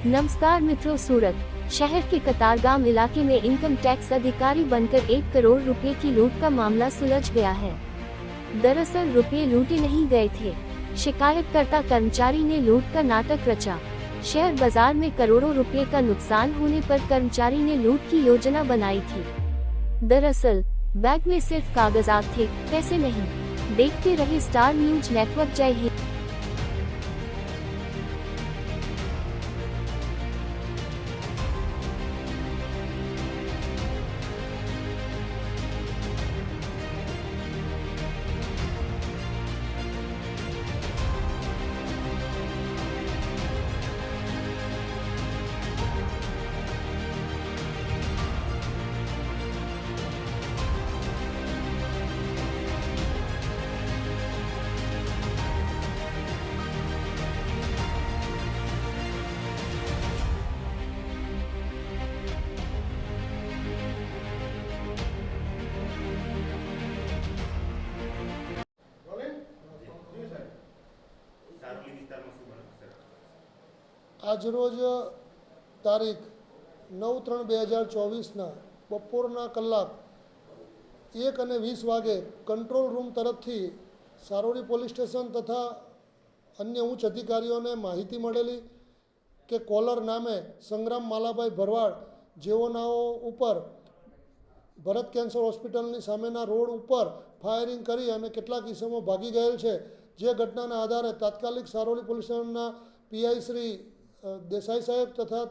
नमस्कार मित्रों, सूरत शहर के कतारगाम इलाके में इनकम टैक्स अधिकारी बनकर 1 करोड़ रुपए की लूट का मामला सुलझ गया है। दरअसल रुपए लूटे नहीं गए थे। शिकायतकर्ता कर्मचारी ने लूट का नाटक रचा। शहर बाजार में करोड़ों रुपए का नुकसान होने पर कर्मचारी ने लूट की योजना बनाई थी। दरअसल बैग में सिर्फ कागजात थे, पैसे नहीं। देखते रहे स्टार न्यूज नेटवर्क। जय हिंद। આજરોજ તારીખ 9/3/2024 બપોરના કલાક 1:20 વાગે કંટ્રોલ રૂમ તરફથી સારોલી પોલીસ સ્ટેશન તથા અન્ય ઉચ્ચ અધિકારીઓને માહિતી મળેલી કે કોલર નામે સંગ્રામ માલાભાઈ ભરવાડ જેઓનાઓ ઉપર ભરત કેન્સર હોસ્પિટલની સામેના રોડ ઉપર ફાયરિંગ કરી અને કેટલાક ઇસમો ભાગી ગયેલ છે। જે ઘટનાના આધારે તાત્કાલિક સારોલી પોલીસ સ્ટેશનના પીઆઈ શ્રી દેસાઈ સાહેબ તથા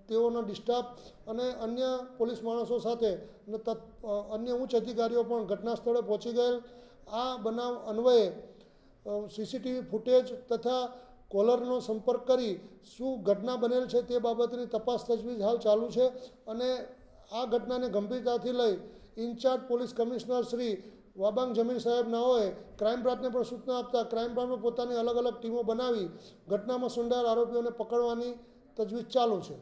તેઓનો ડિસ્ટાફ અને અન્ય પોલીસ માણસો સાથે અન્ય ઉચ્ચ અધિકારીઓ પણ ઘટના સ્થળે પહોંચી ગયેલ। આ બનાવ અન્વયે સીસીટીવી ફૂટેજ તથા કોલરનો સંપર્ક કરી શું ઘટના બનેલ છે તે બાબતની તપાસ તજવીજ હાલ ચાલુ છે અને આ ઘટનાને ગંભીરતાથી લઈ in charge police commissioner Shri Wabang Jamir સાહેબ નાઓએ ક્રાઇમ બ્રાન્ચને પણ સૂચના આપતા ક્રાઇમ બ્રાન્ચમાં પોતાની અલગ અલગ ટીમો બનાવી ઘટનામાં સંડોવાયેલ આરોપીઓને પકડવાની તજવીજ ચાલુ છે।